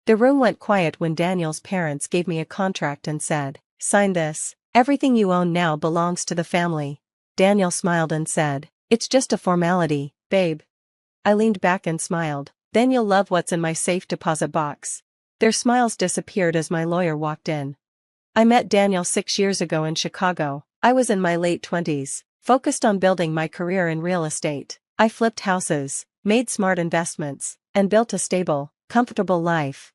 The room went quiet when Daniel's parents gave me a contract and said, "Sign this. Everything you own now belongs to the family." Daniel smiled and said, "It's just a formality, babe." I leaned back and smiled. "Then you'll love what's in my safe deposit box." Their smiles disappeared as my lawyer walked in. I met Daniel 6 years ago in Chicago. I was in my late 20s, focused on building my career in real estate. I flipped houses, made smart investments, and built a stable, comfortable life.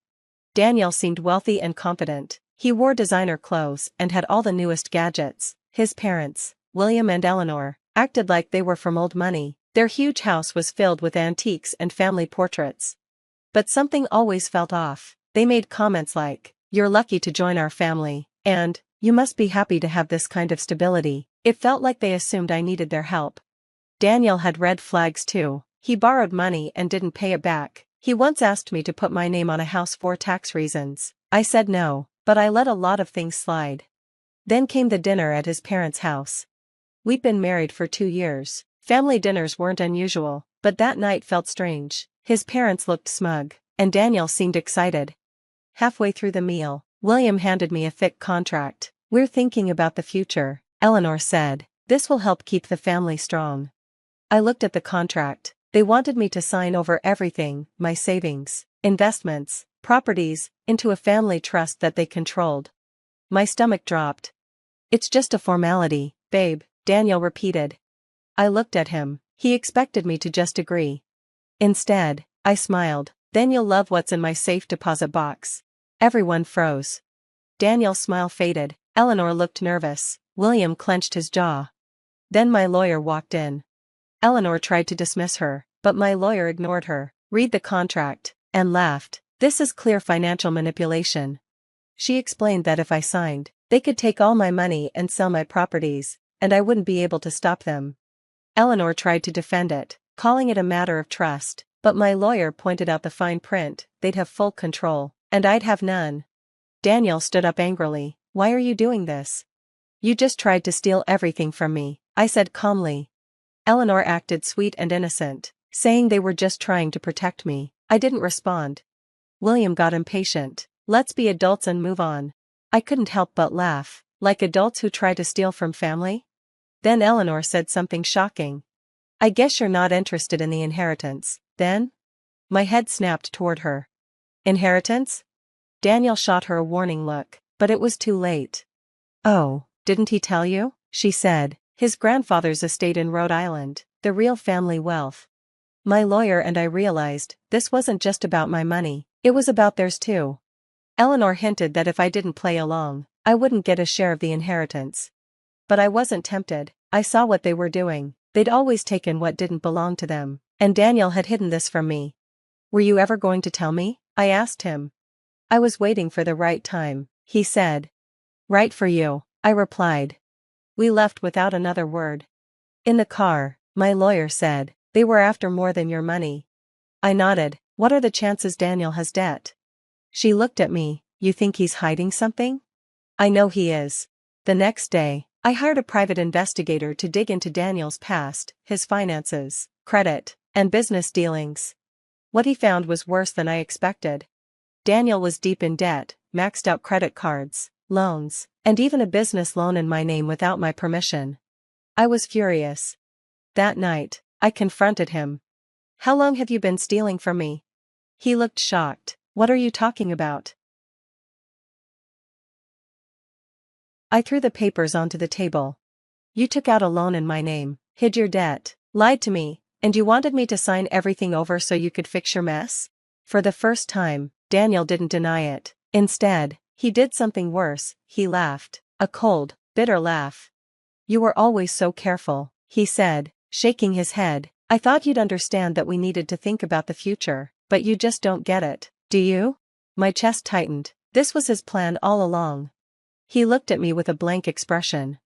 Daniel seemed wealthy and confident. He wore designer clothes and had all the newest gadgets. His parents, William and Eleanor, acted like they were from old money. Their huge house was filled with antiques and family portraits. But something always felt off. They made comments like, "You're lucky to join our family," and, "You must be happy to have this kind of stability." It felt like they assumed I needed their help. Daniel had red flags too. He borrowed money and didn't pay it back. He once asked me to put my name on a house for tax reasons. I said no, but I let a lot of things slide. Then came the dinner at his parents' house. We'd been married for 2 years. Family dinners weren't unusual, but that night felt strange. His parents looked smug, and Daniel seemed excited. Halfway through the meal, William handed me a thick contract. "We're thinking about the future," Eleanor said. "This will help keep the family strong." I looked at the contract. They wanted me to sign over everything, my savings, investments, properties, into a family trust that they controlled. My stomach dropped. "It's just a formality, babe," Daniel repeated. I looked at him. He expected me to just agree. Instead, I smiled. "Then you'll love what's in my safe deposit box." Everyone froze. Daniel's smile faded. Eleanor looked nervous. William clenched his jaw. Then my lawyer walked in. Eleanor tried to dismiss her, but my lawyer ignored her. "Read the contract," and laughed. "This is clear financial manipulation." She explained that if I signed, they could take all my money and sell my properties, and I wouldn't be able to stop them. Eleanor tried to defend it, calling it a matter of trust, but my lawyer pointed out the fine print. They'd have full control, and I'd have none. Daniel stood up angrily. "Why are you doing this?" "You just tried to steal everything from me," I said calmly. Eleanor acted sweet and innocent, saying they were just trying to protect me. I didn't respond. William got impatient. "Let's be adults and move on." I couldn't help but laugh. "Like adults who try to steal from family?" Then Eleanor said something shocking. "I guess you're not interested in the inheritance, then?" My head snapped toward her. "Inheritance?" Daniel shot her a warning look, but it was too late. "Oh, didn't he tell you?" she said. "His grandfather's estate in Rhode Island, the real family wealth." My lawyer and I realized, this wasn't just about my money, it was about theirs too. Eleanor hinted that if I didn't play along, I wouldn't get a share of the inheritance. But I wasn't tempted. I saw what they were doing. They'd always taken what didn't belong to them, and Daniel had hidden this from me. "Were you ever going to tell me?" I asked him. "I was waiting for the right time," he said. "Right for you," I replied. We left without another word. In the car, my lawyer said, "They were after more than your money." I nodded. "What are the chances Daniel has debt?" She looked at me. "You think he's hiding something?" "I know he is." The next day, I hired a private investigator to dig into Daniel's past, his finances, credit, and business dealings. What he found was worse than I expected. Daniel was deep in debt, maxed out credit cards, loans, and even a business loan in my name without my permission. I was furious. That night, I confronted him. "How long have you been stealing from me?" He looked shocked. "What are you talking about?" I threw the papers onto the table. "You took out a loan in my name, hid your debt, lied to me, and you wanted me to sign everything over so you could fix your mess?" For the first time, Daniel didn't deny it. Instead, he did something worse. He laughed. A cold, bitter laugh. "You were always so careful," he said, shaking his head. "I thought you'd understand that we needed to think about the future, but you just don't get it, do you?" My chest tightened. This was his plan all along. He looked at me with a blank expression.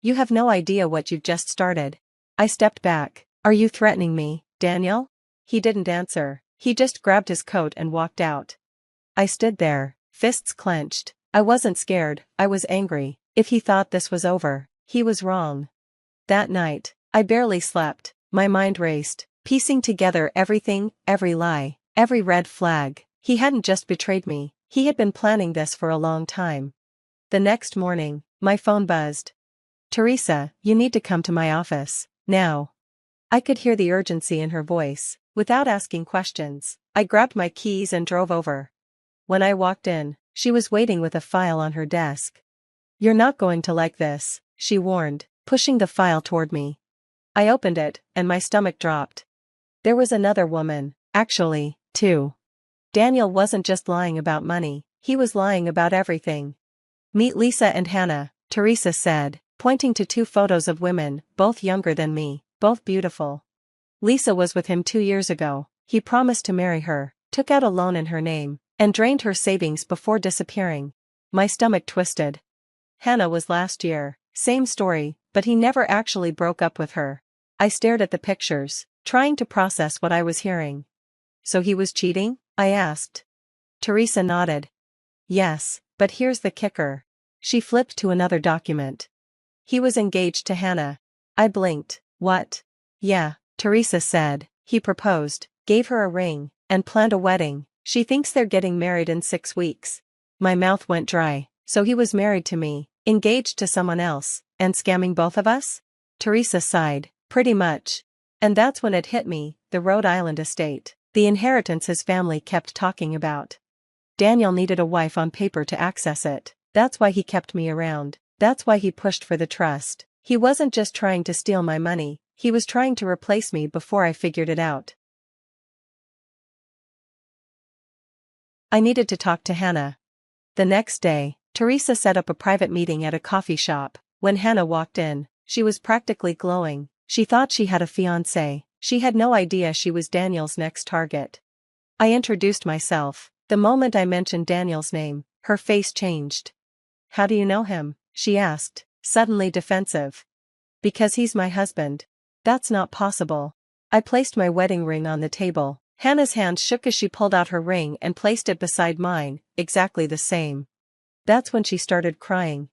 "You have no idea what you've just started." I stepped back. "Are you threatening me, Daniel?" He didn't answer. He just grabbed his coat and walked out. I stood there, fists clenched. I wasn't scared, I was angry. If he thought this was over, he was wrong. That night, I barely slept. My mind raced, piecing together everything, every lie, every red flag. He hadn't just betrayed me, he had been planning this for a long time. The next morning, my phone buzzed. "Teresa, you need to come to my office, now." I could hear the urgency in her voice. Without asking questions, I grabbed my keys and drove over. When I walked in, she was waiting with a file on her desk. "You're not going to like this," she warned, pushing the file toward me. I opened it, and my stomach dropped. There was another woman, actually, two. Daniel wasn't just lying about money, he was lying about everything. "Meet Lisa and Hannah," Teresa said, pointing to two photos of women, both younger than me, both beautiful. Lisa was with him 2 years ago, he promised to marry her, took out a loan in her name, and drained her savings before disappearing. My stomach twisted. Hannah was last year, same story, but he never actually broke up with her. I stared at the pictures, trying to process what I was hearing. "So he was cheating?" I asked. Teresa nodded. "Yes, but here's the kicker." She flipped to another document. "He was engaged to Hannah." I blinked. "What?" "Yeah," Teresa said, "he proposed, gave her a ring, and planned a wedding. She thinks they're getting married in 6 weeks. My mouth went dry. "So he was married to me, engaged to someone else, and scamming both of us?" Teresa sighed. "Pretty much. And that's when it hit me, the Rhode Island estate, the inheritance his family kept talking about. Daniel needed a wife on paper to access it, that's why he kept me around, that's why he pushed for the trust. He wasn't just trying to steal my money, he was trying to replace me before I figured it out." I needed to talk to Hannah. The next day, Teresa set up a private meeting at a coffee shop. When Hannah walked in, she was practically glowing. She thought she had a fiancé, she had no idea she was Daniel's next target. I introduced myself. The moment I mentioned Daniel's name, her face changed. "How do you know him?" she asked, suddenly defensive. "Because he's my husband." "That's not possible." I placed my wedding ring on the table. Hannah's hand shook as she pulled out her ring and placed it beside mine, exactly the same. That's when she started crying.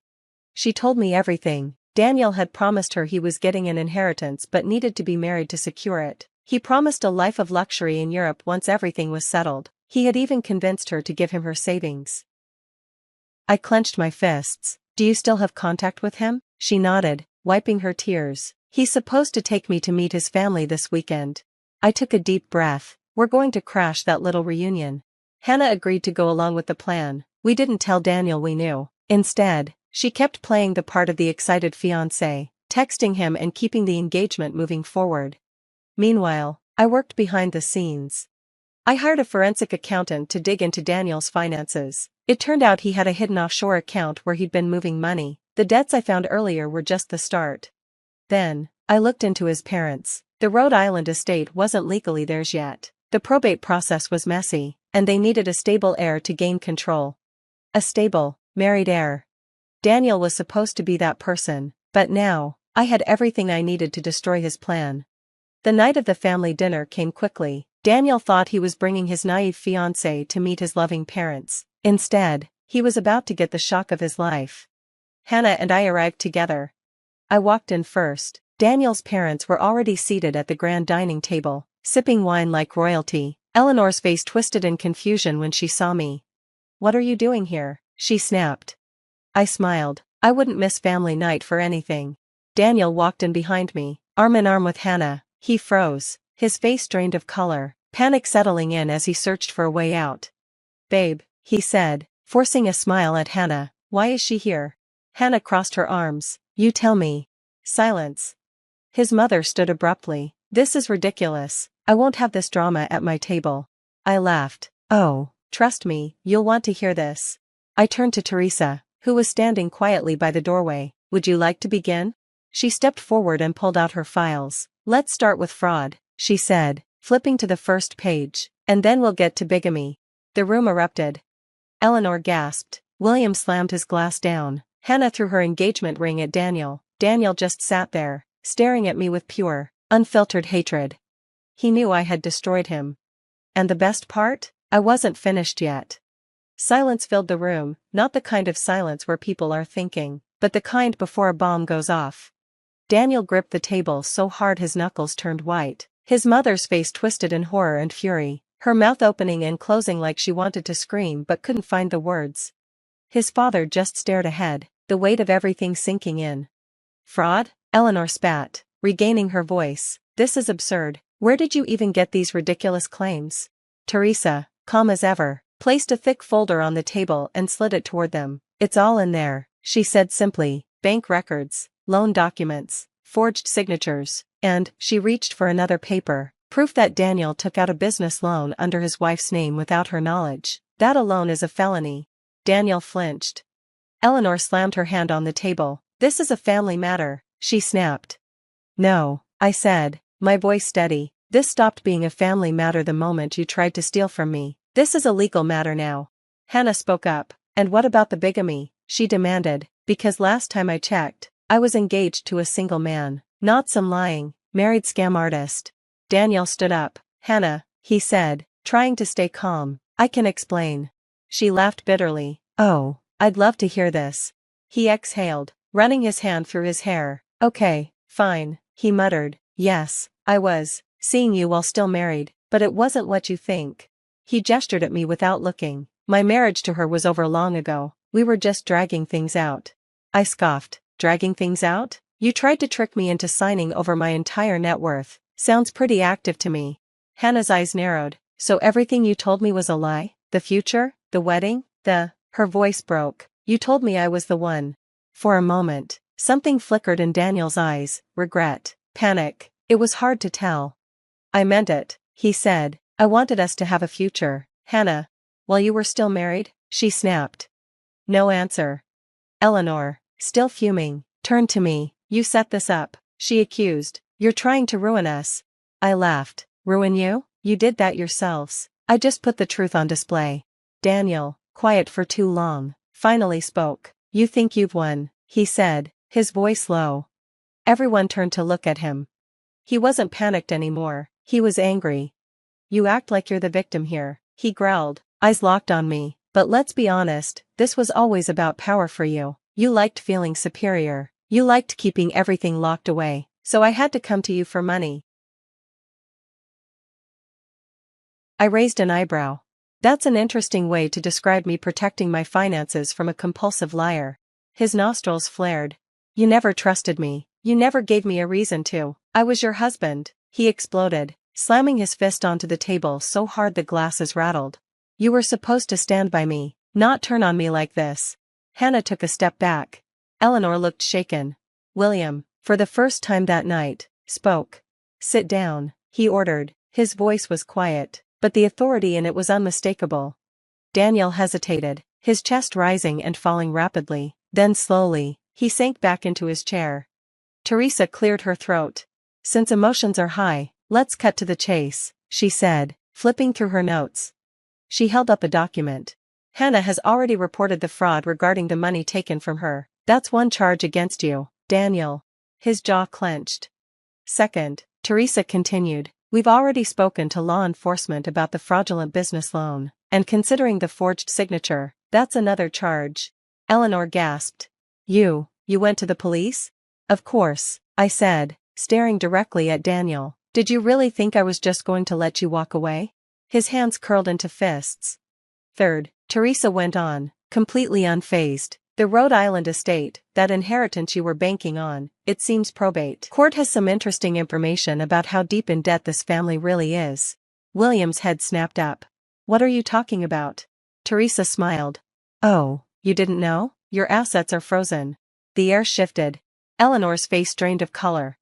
She told me everything. Daniel had promised her he was getting an inheritance but needed to be married to secure it. He promised a life of luxury in Europe once everything was settled. He had even convinced her to give him her savings. I clenched my fists. "Do you still have contact with him?" She nodded, wiping her tears. "He's supposed to take me to meet his family this weekend." I took a deep breath. "We're going to crash that little reunion." Hannah agreed to go along with the plan. We didn't tell Daniel we knew. Instead, she kept playing the part of the excited fiancé, texting him and keeping the engagement moving forward. Meanwhile, I worked behind the scenes. I hired a forensic accountant to dig into Daniel's finances. It turned out he had a hidden offshore account where he'd been moving money. The debts I found earlier were just the start. Then, I looked into his parents. The Rhode Island estate wasn't legally theirs yet. The probate process was messy, and they needed a stable heir to gain control. A stable, married heir. Daniel was supposed to be that person, but now, I had everything I needed to destroy his plan. The night of the family dinner came quickly. Daniel thought he was bringing his naive fiancée to meet his loving parents. Instead, he was about to get the shock of his life. Hannah and I arrived together. I walked in first. Daniel's parents were already seated at the grand dining table, sipping wine like royalty. Eleanor's face twisted in confusion when she saw me. "What are you doing here?" she snapped. I smiled. I wouldn't miss family night for anything. Daniel walked in behind me, arm in arm with Hannah. He froze, his face drained of color, panic settling in as he searched for a way out. "Babe," he said, forcing a smile at Hannah, "why is she here?" Hannah crossed her arms. "You tell me." Silence. His mother stood abruptly. "This is ridiculous. I won't have this drama at my table." I laughed. "Oh, trust me, you'll want to hear this." I turned to Teresa, who was standing quietly by the doorway. "Would you like to begin?" She stepped forward and pulled out her files. "Let's start with fraud," she said, flipping to the first page, "and then we'll get to bigamy." The room erupted. Eleanor gasped. William slammed his glass down. Hannah threw her engagement ring at Daniel. Daniel just sat there, staring at me with pure, unfiltered hatred. He knew I had destroyed him. And the best part? I wasn't finished yet. Silence filled the room, not the kind of silence where people are thinking, but the kind before a bomb goes off. Daniel gripped the table so hard his knuckles turned white. His mother's face twisted in horror and fury. her mouth opening and closing like she wanted to scream but couldn't find the words. His father just stared ahead, the weight of everything sinking in. Fraud? Eleanor spat, regaining her voice. This is absurd. Where did you even get these ridiculous claims? Teresa, calm as ever, placed a thick folder on the table and slid it toward them. It's all in there, she said simply. Bank records, loan documents, forged signatures, and she reached for another paper, proof that Daniel took out a business loan under his wife's name without her knowledge. That alone is a felony. Daniel flinched. Eleanor slammed her hand on the table. This is a family matter, she snapped. No, I said, my voice steady. This stopped being a family matter the moment you tried to steal from me. This is a legal matter now. Hannah spoke up. And what about the bigamy? She demanded, because last time I checked, I was engaged to a single man, not some lying, married scam artist. Daniel stood up. Hannah, he said, trying to stay calm, I can explain. She laughed bitterly. Oh, I'd love to hear this. He exhaled, running his hand through his hair. Okay, fine, he muttered. Yes, I was seeing you while still married, but it wasn't what you think. He gestured at me without looking. My marriage to her was over long ago. We were just dragging things out. I scoffed. Dragging things out? You tried to trick me into signing over my entire net worth. Sounds pretty active to me. Hannah's eyes narrowed. So everything you told me was a lie? The future? The wedding? Her voice broke. You told me I was the one. For a moment, something flickered in Daniel's eyes. Regret. Panic. It was hard to tell. I meant it, he said. I wanted us to have a future. Hannah. While you were still married? She snapped. No answer. Eleanor, still fuming, turned to me. You set this up, she accused. You're trying to ruin us. I laughed. Ruin you? You did that yourselves. I just put the truth on display. Daniel, quiet for too long, finally spoke. You think you've won, he said, his voice low. Everyone turned to look at him. He wasn't panicked anymore, he was angry. You act like you're the victim here, he growled, eyes locked on me. But let's be honest, this was always about power for you. You liked feeling superior. You liked keeping everything locked away. So I had to come to you for money. I raised an eyebrow. That's an interesting way to describe me protecting my finances from a compulsive liar. His nostrils flared. You never trusted me. You never gave me a reason to. I was your husband, he exploded, slamming his fist onto the table so hard the glasses rattled. You were supposed to stand by me, not turn on me like this. Hannah took a step back. Eleanor looked shaken. William, for the first time that night, spoke. Sit down, he ordered. His voice was quiet, but the authority in it was unmistakable. Daniel hesitated, his chest rising and falling rapidly. Then slowly, he sank back into his chair. Teresa cleared her throat. Since emotions are high, let's cut to the chase, she said, flipping through her notes. She held up a document. Hannah has already reported the fraud regarding the money taken from her. That's one charge against you, Daniel. His jaw clenched. Second, Teresa continued, we've already spoken to law enforcement about the fraudulent business loan, and considering the forged signature, that's another charge. Eleanor gasped. You went to the police? Of course, I said, staring directly at Daniel. Did you really think I was just going to let you walk away? His hands curled into fists. Third, Teresa went on, completely unfazed. The Rhode Island estate, that inheritance you were banking on, it seems probate. Court has some interesting information about how deep in debt this family really is. William's head snapped up. What are you talking about? Teresa smiled. Oh, you didn't know? Your assets are frozen. The air shifted. Eleanor's face drained of color.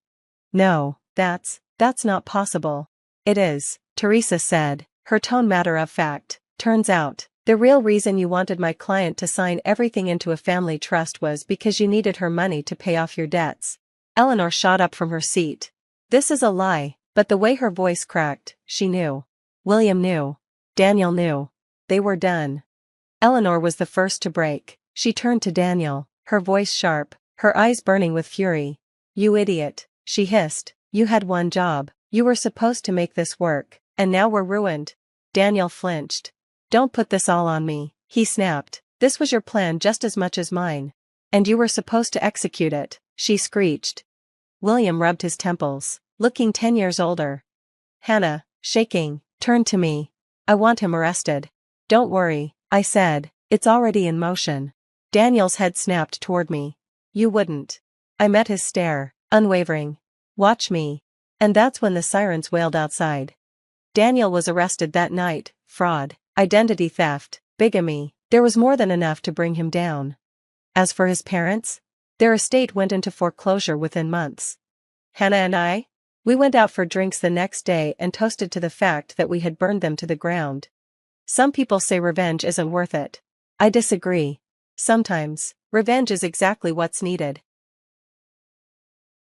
No, that's not possible. It is, Teresa said, her tone matter of fact. Turns out, the real reason you wanted my client to sign everything into a family trust was because you needed her money to pay off your debts. Eleanor shot up from her seat. This is a lie, but the way her voice cracked, she knew. William knew. Daniel knew. They were done. Eleanor was the first to break. She turned to Daniel, her voice sharp, her eyes burning with fury. You idiot, she hissed. You had one job. You were supposed to make this work, and now we're ruined. Daniel flinched. Don't put this all on me, he snapped. This was your plan just as much as mine. And you were supposed to execute it, she screeched. William rubbed his temples, looking 10 years older. Hannah, shaking, turned to me. I want him arrested. Don't worry, I said, it's already in motion. Daniel's head snapped toward me. You wouldn't. I met his stare, unwavering. Watch me. And that's when the sirens wailed outside. Daniel was arrested that night, fraud, identity theft, bigamy. There was more than enough to bring him down. As for his parents, their estate went into foreclosure within months. Hannah and I? We went out for drinks the next day and toasted to the fact that we had burned them to the ground. Some people say revenge isn't worth it. I disagree. Sometimes, revenge is exactly what's needed.